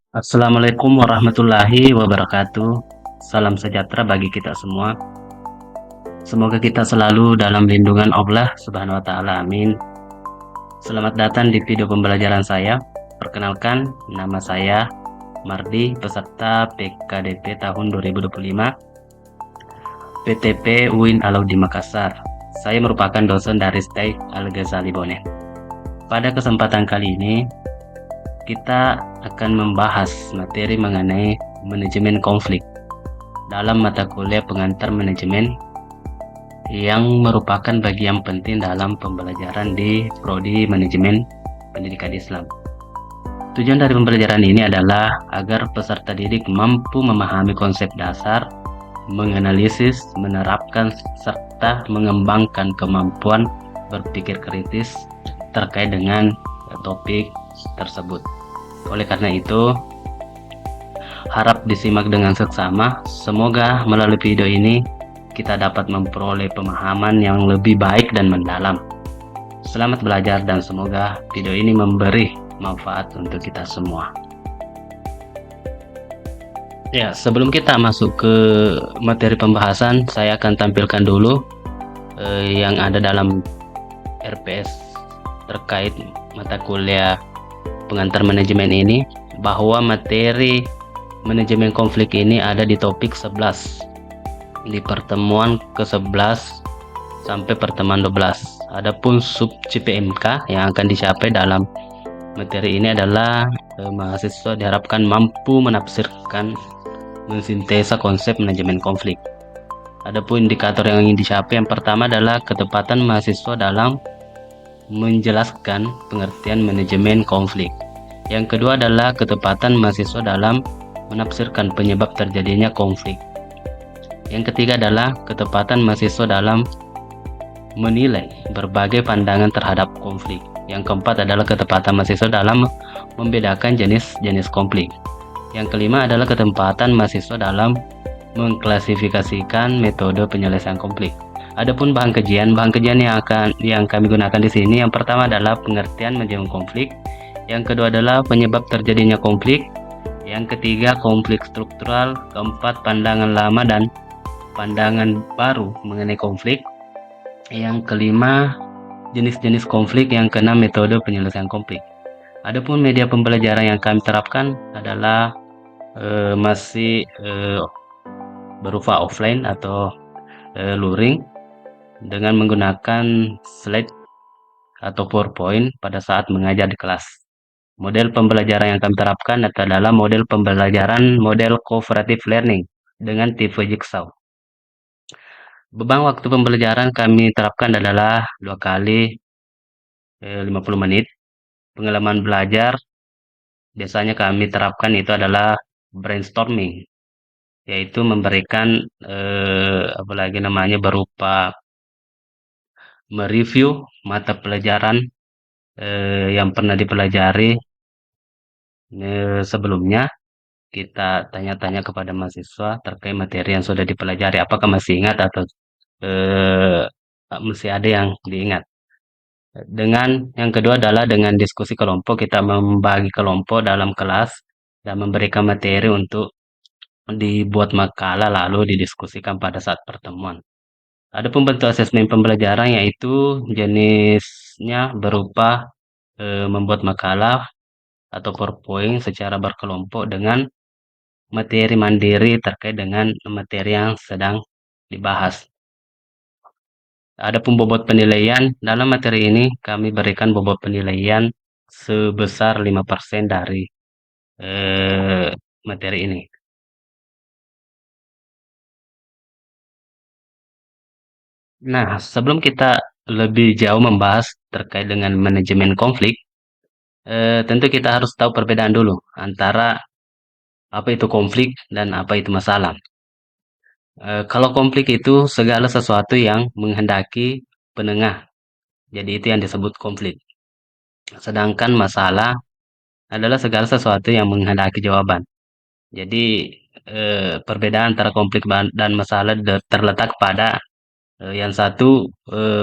Assalamualaikum warahmatullahi wabarakatuh. Salam sejahtera bagi kita semua. Semoga kita selalu dalam lindungan Allah Subhanahu wa taala. Amin. Selamat datang di video pembelajaran saya. Perkenalkan, nama saya Mardi, peserta PKDP tahun 2025 PTP UIN Alauddin Makassar. Saya merupakan dosen dari STEI Al-Ghazali Bonen. Pada kesempatan kali ini, kita akan membahas materi mengenai manajemen konflik dalam mata kuliah pengantar manajemen yang merupakan bagian penting dalam pembelajaran di Prodi Manajemen Pendidikan Islam. Tujuan dari pembelajaran ini adalah agar peserta didik mampu memahami konsep dasar, menganalisis, menerapkan, serta mengembangkan kemampuan berpikir kritis terkait dengan topik tersebut. Oleh karena itu, harap disimak dengan seksama. Semoga melalui video ini kita dapat memperoleh pemahaman yang lebih baik dan mendalam. Selamat belajar dan semoga video ini memberi manfaat untuk kita semua. Ya, sebelum kita masuk ke materi pembahasan, saya akan tampilkan dulu yang ada dalam RPS terkait mata kuliah pengantar manajemen ini, bahwa materi manajemen konflik ini ada di topik 11 di pertemuan ke-11 sampai pertemuan 12. Adapun sub CPMK yang akan dicapai dalam materi ini adalah mahasiswa diharapkan mampu menafsirkan, mensintesa konsep manajemen konflik. Adapun indikator yang ingin dicapai, yang pertama adalah ketepatan mahasiswa dalam menjelaskan pengertian manajemen konflik. Yang kedua adalah ketepatan mahasiswa dalam menafsirkan penyebab terjadinya konflik. Yang ketiga adalah ketepatan mahasiswa dalam menilai berbagai pandangan terhadap konflik. Yang keempat adalah ketepatan mahasiswa dalam membedakan jenis-jenis konflik. Yang kelima adalah ketepatan mahasiswa dalam mengklasifikasikan metode penyelesaian konflik. Adapun bahan kajian yang kami gunakan di sini, yang pertama adalah pengertian manajemen konflik, yang kedua adalah penyebab terjadinya konflik, yang ketiga konflik struktural, keempat pandangan lama dan pandangan baru mengenai konflik, yang kelima jenis-jenis konflik, yang keenam metode penyelesaian konflik. Adapun media pembelajaran yang kami terapkan adalah masih berupa offline atau luring dengan menggunakan slide atau PowerPoint pada saat mengajar di kelas. Model pembelajaran yang kami terapkan adalah model pembelajaran model cooperative learning dengan tipe jigsaw. Beban waktu pembelajaran kami terapkan adalah 2 kali 50 menit. Pengalaman belajar biasanya kami terapkan itu adalah brainstorming, yaitu memberikan berupa mereview mata pelajaran yang pernah dipelajari sebelumnya. Kita tanya-tanya kepada mahasiswa terkait materi yang sudah dipelajari, apakah masih ingat atau masih ada yang diingat. Dengan yang kedua adalah dengan diskusi kelompok, kita membagi kelompok dalam kelas dan memberikan materi untuk dibuat makalah lalu didiskusikan pada saat pertemuan. Adapun bentuk asesmen pembelajaran yaitu jenisnya berupa membuat makalah atau PowerPoint secara berkelompok dengan materi mandiri terkait dengan materi yang sedang dibahas. Adapun bobot penilaian, dalam materi ini kami berikan bobot penilaian sebesar 5% dari materi ini. Nah, sebelum kita lebih jauh membahas terkait dengan manajemen konflik, tentu kita harus tahu perbedaan dulu antara apa itu konflik dan apa itu masalah. Kalau konflik itu segala sesuatu yang menghendaki penengah, jadi itu yang disebut konflik. Sedangkan masalah adalah segala sesuatu yang menghendaki jawaban. Jadi perbedaan antara konflik dan masalah terletak pada yang satu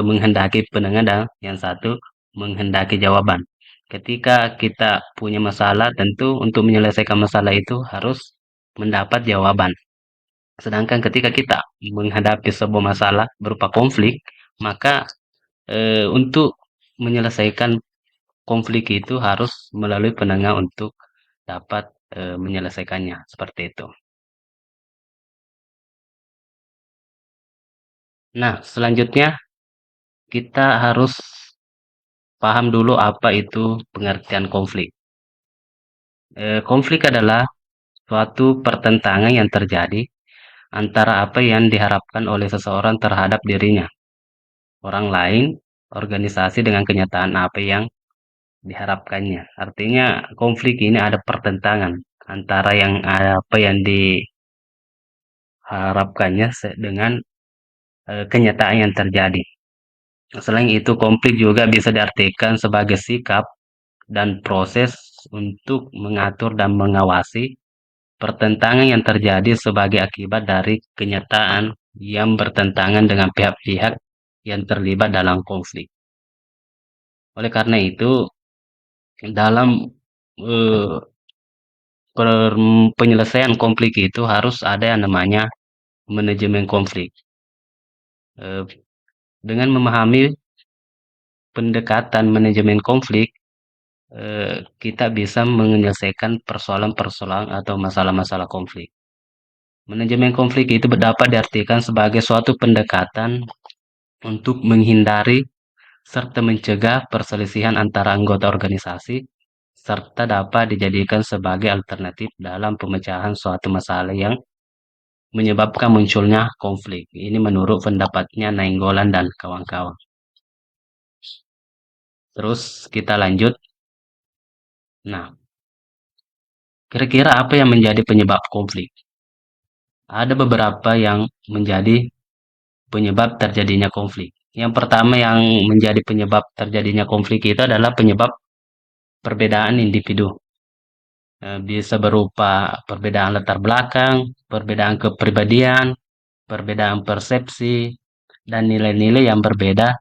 menghendaki penengah dan yang satu menghendaki jawaban. Ketika kita punya masalah, tentu untuk menyelesaikan masalah itu harus mendapat jawaban. Sedangkan ketika kita menghadapi sebuah masalah berupa konflik, maka untuk menyelesaikan konflik itu harus melalui penengah untuk dapat menyelesaikannya, seperti itu. Nah, selanjutnya kita harus paham dulu apa itu pengertian konflik. Konflik adalah suatu pertentangan yang terjadi antara apa yang diharapkan oleh seseorang terhadap dirinya, orang lain, organisasi dengan kenyataan apa yang diharapkannya. Artinya konflik ini ada pertentangan antara apa yang diharapkannya dengan kenyataan yang terjadi. Selain itu, konflik juga bisa diartikan sebagai sikap dan proses untuk mengatur dan mengawasi pertentangan yang terjadi sebagai akibat dari kenyataan yang bertentangan dengan pihak-pihak yang terlibat dalam konflik. Oleh karena itu, dalam eh, penyelesaian konflik itu harus ada yang namanya manajemen konflik. Eh, dengan memahami pendekatan manajemen konflik, kita bisa menyelesaikan persoalan-persoalan atau masalah-masalah konflik. Manajemen konflik itu dapat diartikan sebagai suatu pendekatan untuk menghindari serta mencegah perselisihan antara anggota organisasi, serta dapat dijadikan sebagai alternatif dalam pemecahan suatu masalah yang menyebabkan munculnya konflik. Ini menurut pendapatnya Nainggolan dan kawan-kawan. Terus kita lanjut. Nah, kira-kira apa yang menjadi penyebab konflik? Ada beberapa yang menjadi penyebab terjadinya konflik. Yang pertama yang menjadi penyebab terjadinya konflik itu adalah penyebab perbedaan individu. Bisa berupa perbedaan latar belakang, perbedaan kepribadian, perbedaan persepsi, dan nilai-nilai yang berbeda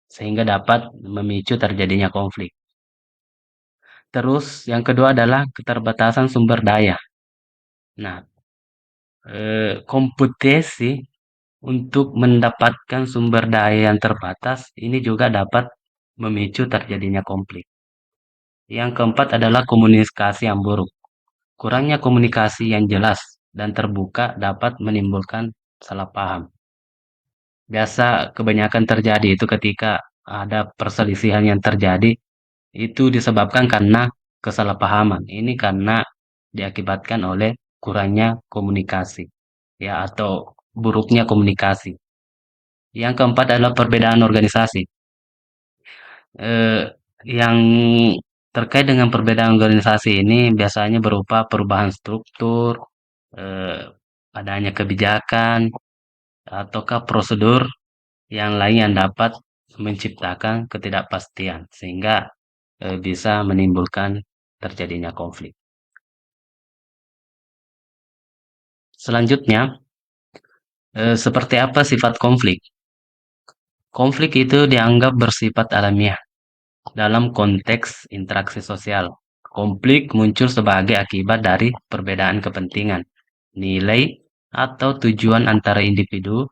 sehingga dapat memicu terjadinya konflik. Terus yang kedua adalah keterbatasan sumber daya. Nah, kompetisi untuk mendapatkan sumber daya yang terbatas ini juga dapat memicu terjadinya konflik. Yang keempat adalah komunikasi yang buruk. Kurangnya komunikasi yang jelas dan terbuka dapat menimbulkan salah paham. Biasa kebanyakan terjadi itu ketika ada perselisihan yang terjadi itu disebabkan karena kesalahpahaman. Ini karena diakibatkan oleh kurangnya komunikasi, ya, atau buruknya komunikasi. Yang keempat adalah perbedaan organisasi. Eh, yang terkait dengan perbedaan organisasi ini biasanya berupa perubahan struktur, eh, adanya kebijakan, ataukah prosedur yang lain yang dapat menciptakan ketidakpastian sehingga bisa menimbulkan terjadinya konflik. Selanjutnya, seperti apa sifat konflik? Konflik itu dianggap bersifat alamiah dalam konteks interaksi sosial. Konflik muncul sebagai akibat dari perbedaan kepentingan, nilai, atau tujuan antara individu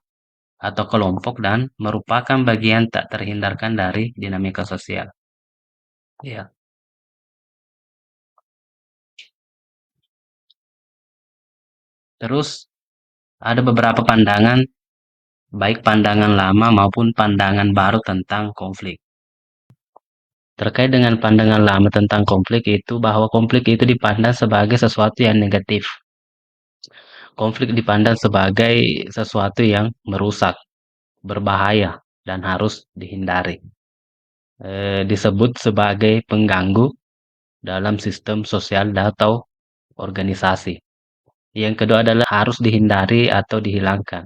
atau kelompok dan merupakan bagian tak terhindarkan dari dinamika sosial. Ya. Terus ada beberapa pandangan, baik pandangan lama maupun pandangan baru tentang konflik. Terkait dengan pandangan lama tentang konflik itu bahwa konflik itu dipandang sebagai sesuatu yang negatif. Konflik dipandang sebagai sesuatu yang merusak, berbahaya, dan harus dihindari. Disebut sebagai pengganggu dalam sistem sosial atau organisasi. Yang kedua adalah harus dihindari atau dihilangkan.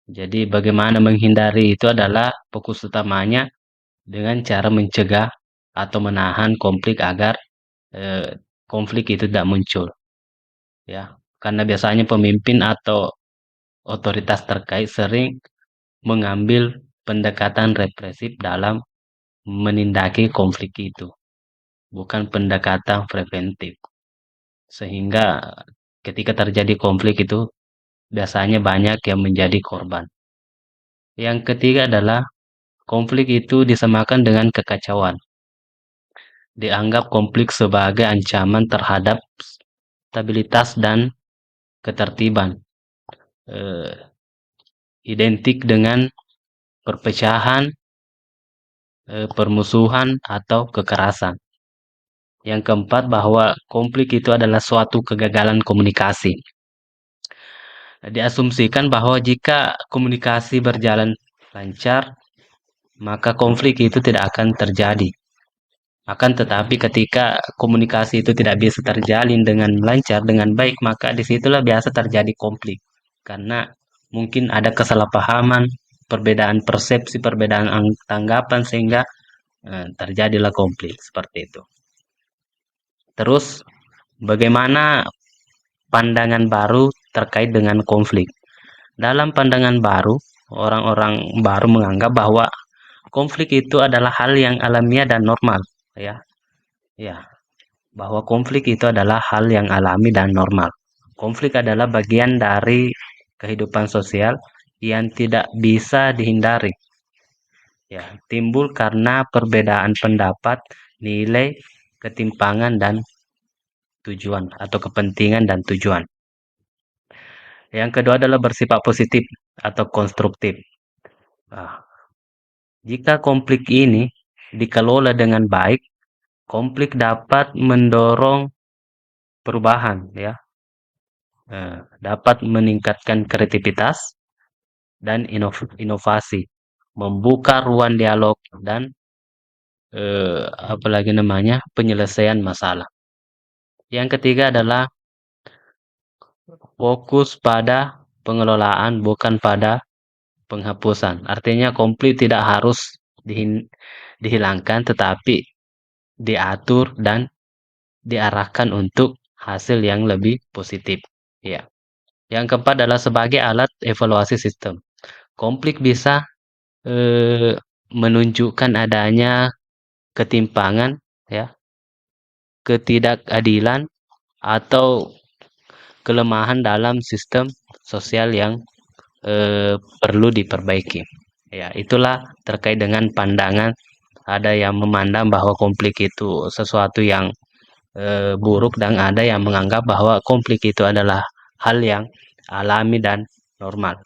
Jadi bagaimana menghindari itu adalah fokus utamanya dengan cara mencegah atau menahan konflik agar eh, konflik itu tidak muncul, ya. Karena biasanya pemimpin atau otoritas terkait sering mengambil pendekatan represif dalam menindaki konflik itu. bukan pendekatan preventif. Sehingga ketika terjadi konflik itu biasanya banyak yang menjadi korban. Yang ketiga adalah konflik itu disamakan dengan kekacauan. Dianggap konflik sebagai ancaman terhadap stabilitas dan ketertiban. Eh, Identik dengan perpecahan, permusuhan, atau kekerasan. Yang keempat, bahwa konflik itu adalah suatu kegagalan komunikasi. Diasumsikan bahwa jika komunikasi berjalan lancar, maka konflik itu tidak akan terjadi. Akan tetapi ketika komunikasi itu tidak bisa terjalin dengan lancar, dengan baik, maka disitulah biasa terjadi konflik. Karena mungkin ada kesalahpahaman, perbedaan persepsi, perbedaan tanggapan, sehingga terjadilah konflik seperti itu. Terus, bagaimana pandangan baru terkait dengan konflik? Dalam pandangan baru, orang-orang baru menganggap bahwa konflik itu adalah hal yang alamiah dan normal, ya. Ya, bahwa konflik itu adalah hal yang alami dan normal. Konflik adalah bagian dari kehidupan sosial yang tidak bisa dihindari. Ya, timbul karena perbedaan pendapat, nilai, ketimpangan dan tujuan atau kepentingan dan tujuan. Yang kedua adalah bersifat positif atau konstruktif. Nah, jika konflik ini dikelola dengan baik, konflik dapat mendorong perubahan, ya. Dapat meningkatkan kreativitas dan inovasi, membuka ruang dialog dan apalagi namanya penyelesaian masalah. Yang ketiga adalah fokus pada pengelolaan bukan pada penghapusan. Artinya konflik tidak harus dihilangkan, tetapi diatur dan diarahkan untuk hasil yang lebih positif. Ya. Yang keempat adalah sebagai alat evaluasi sistem. Konflik bisa menunjukkan adanya ketimpangan, ya, ketidakadilan atau kelemahan dalam sistem sosial yang perlu diperbaiki. Ya, itulah terkait dengan pandangan. Ada yang memandang bahwa konflik itu sesuatu yang buruk, dan ada yang menganggap bahwa konflik itu adalah hal yang alami dan normal.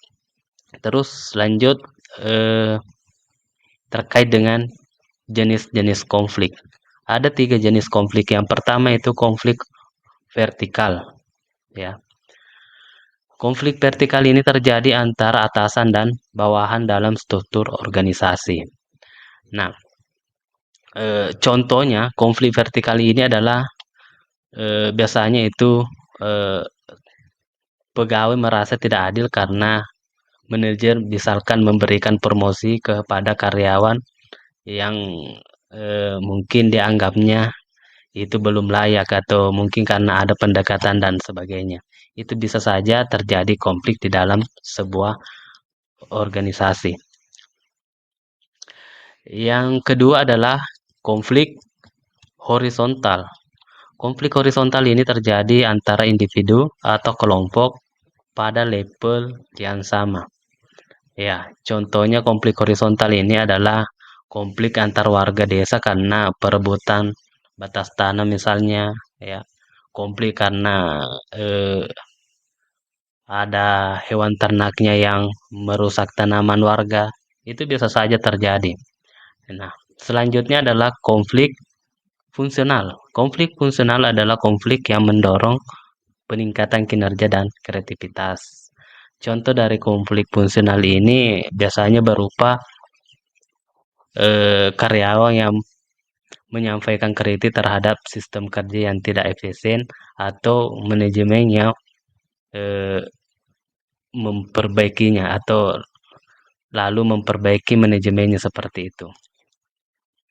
Terus lanjut terkait dengan jenis-jenis konflik. Ada 3 jenis konflik. Yang pertama itu konflik vertikal, ya. Konflik vertikal ini terjadi antara atasan dan bawahan dalam struktur organisasi. Nah, contohnya konflik vertikal ini adalah biasanya itu pegawai merasa tidak adil karena manajer misalkan memberikan promosi kepada karyawan yang mungkin dianggapnya itu belum layak, atau mungkin karena ada pendekatan dan sebagainya. Itu bisa saja terjadi konflik di dalam sebuah organisasi. Yang kedua adalah konflik horizontal. Konflik horizontal ini terjadi antara individu atau kelompok pada level yang sama. Ya, contohnya konflik horizontal ini adalah konflik antar warga desa karena perebutan batas tanah misalnya, ya. Konflik karena ada hewan ternaknya yang merusak tanaman warga, itu bisa saja terjadi. Nah, selanjutnya adalah konflik fungsional. Konflik fungsional adalah konflik yang mendorong peningkatan kinerja dan kreativitas. Contoh dari konflik fungsional ini biasanya berupa karyawan yang menyampaikan kritik terhadap sistem kerja yang tidak efisien, atau manajemen yang eh, memperbaikinya atau lalu memperbaiki manajemennya seperti itu.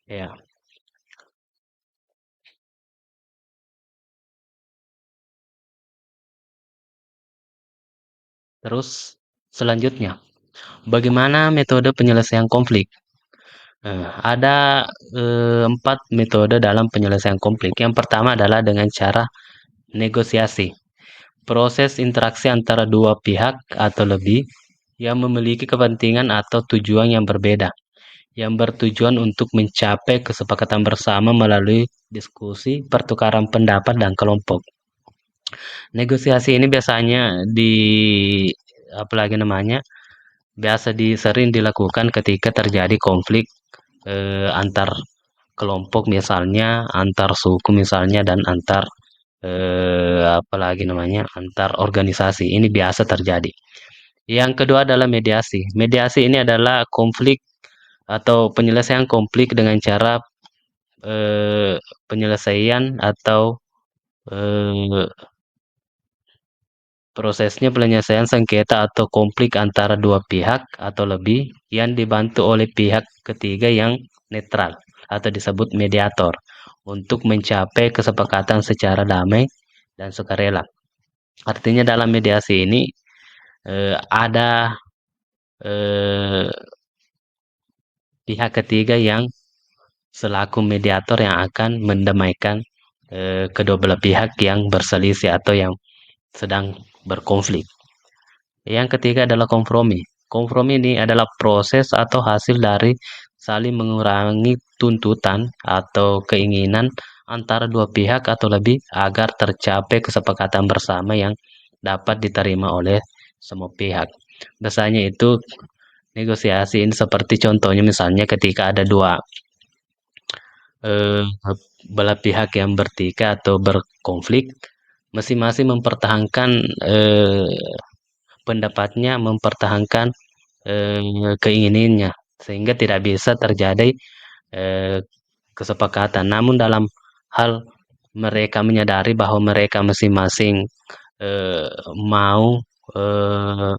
Ya. Terus selanjutnya, bagaimana metode penyelesaian konflik? Ada 4 metode dalam penyelesaian konflik. Yang pertama adalah dengan cara negosiasi. Proses interaksi antara dua pihak atau lebih yang memiliki kepentingan atau tujuan yang berbeda, yang bertujuan untuk mencapai kesepakatan bersama melalui diskusi, pertukaran pendapat, dan kelompok. Negosiasi ini biasanya apalagi namanya, sering dilakukan ketika terjadi konflik antar kelompok misalnya, antar suku misalnya, dan apalagi namanya, antar organisasi. Ini biasa terjadi. Yang kedua adalah mediasi. Mediasi ini adalah konflik atau penyelesaian konflik dengan cara penyelesaian atau eh, prosesnya penyelesaian sengketa atau konflik antara dua pihak atau lebih yang dibantu oleh pihak ketiga yang netral atau disebut mediator untuk mencapai kesepakatan secara damai dan sukarela. Artinya dalam mediasi ini ada eh, pihak ketiga yang selaku mediator yang akan mendamaikan kedua belah pihak yang berselisih atau yang sedang berkonflik. Yang ketiga adalah kompromi. Kompromi ini adalah proses atau hasil dari saling mengurangi tuntutan atau keinginan antara dua pihak atau lebih agar tercapai kesepakatan bersama yang dapat diterima oleh semua pihak. Biasanya itu negosiasi ini seperti contohnya misalnya ketika ada dua eh, belah pihak yang bertikai atau berkonflik, masing-masing mempertahankan pendapatnya, mempertahankan keinginannya, sehingga tidak bisa terjadi eh, kesepakatan. Namun dalam hal mereka menyadari bahwa mereka masing-masing eh, mau eh,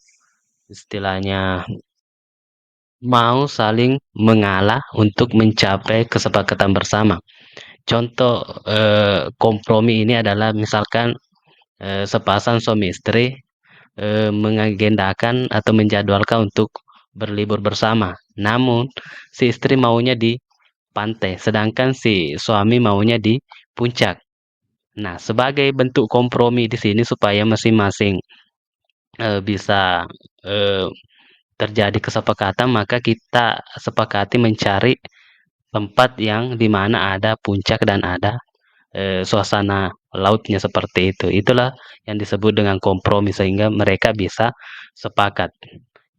istilahnya mau saling mengalah untuk mencapai kesepakatan bersama. Contoh kompromi ini adalah misalkan sepasang suami istri mengagendakan atau menjadwalkan untuk berlibur bersama. Namun si istri maunya di pantai, sedangkan si suami maunya di puncak. Nah, sebagai bentuk kompromi di sini supaya masing-masing bisa eh, terjadi kesepakatan, maka kita sepakati mencari tempat yang di mana ada puncak dan ada suasana lautnya seperti itu. Itulah yang disebut dengan kompromi sehingga mereka bisa sepakat.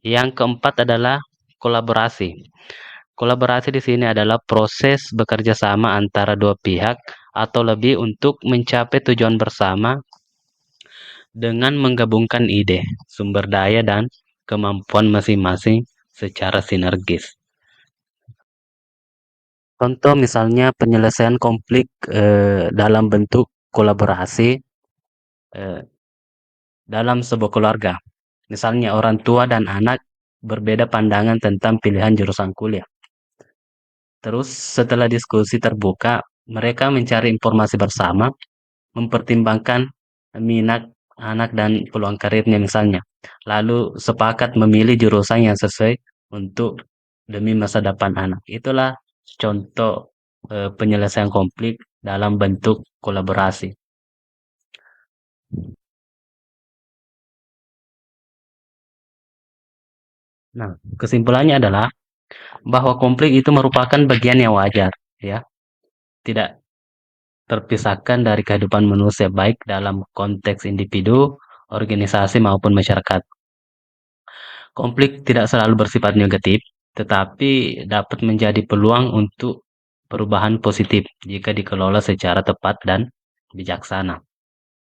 Yang keempat adalah kolaborasi. Kolaborasi di sini adalah proses bekerja sama antara dua pihak atau lebih untuk mencapai tujuan bersama dengan menggabungkan ide, sumber daya, dan kemampuan masing-masing secara sinergis. Contoh misalnya penyelesaian konflik dalam bentuk kolaborasi eh, dalam sebuah keluarga. Misalnya orang tua dan anak berbeda pandangan tentang pilihan jurusan kuliah. Terus setelah diskusi terbuka, mereka mencari informasi bersama, mempertimbangkan minat anak dan peluang karirnya misalnya. Lalu sepakat memilih jurusan yang sesuai untuk demi masa depan anak. Itulah contoh penyelesaian konflik dalam bentuk kolaborasi. Nah, kesimpulannya adalah bahwa konflik itu merupakan bagian yang wajar, ya, tidak terpisahkan dari kehidupan manusia baik dalam konteks individu, organisasi maupun masyarakat. Konflik tidak selalu bersifat negatif, tetapi dapat menjadi peluang untuk perubahan positif jika dikelola secara tepat dan bijaksana.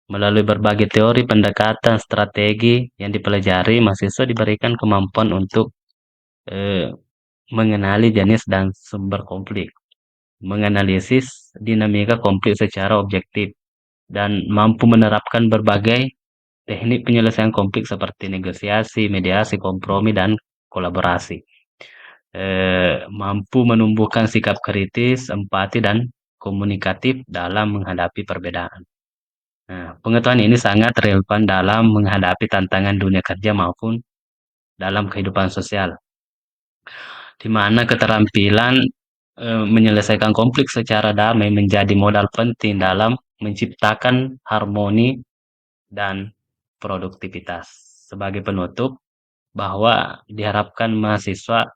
Melalui berbagai teori pendekatan strategi yang dipelajari, mahasiswa diberikan kemampuan untuk eh, mengenali jenis dan sumber konflik, menganalisis dinamika konflik secara objektif, dan mampu menerapkan berbagai teknik penyelesaian konflik seperti negosiasi, mediasi, kompromi, dan kolaborasi. Mampu menumbuhkan sikap kritis, empati, dan komunikatif dalam menghadapi perbedaan. Nah, pengetahuan ini sangat relevan dalam menghadapi tantangan dunia kerja maupun dalam kehidupan sosial. di mana keterampilan menyelesaikan konflik secara damai menjadi modal penting dalam menciptakan harmoni dan produktivitas. Sebagai penutup, bahwa diharapkan mahasiswa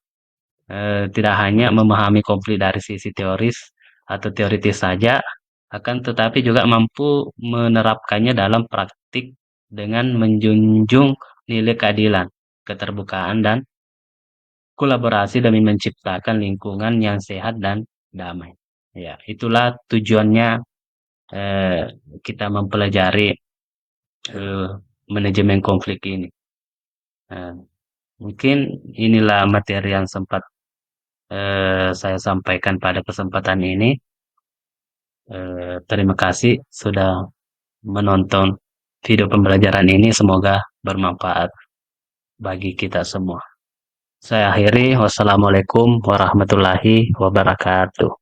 tidak hanya memahami konflik dari sisi teoris atau teoritis saja, akan tetapi juga mampu menerapkannya dalam praktik dengan menjunjung nilai keadilan, keterbukaan, dan kolaborasi demi menciptakan lingkungan yang sehat dan damai. Ya, itulah tujuannya eh, kita mempelajari eh, manajemen konflik ini. Nah, mungkin inilah materi yang sempat saya sampaikan pada kesempatan ini. Terima kasih sudah menonton video pembelajaran ini. Semoga bermanfaat bagi kita semua. Saya akhiri. Wassalamualaikum warahmatullahi wabarakatuh.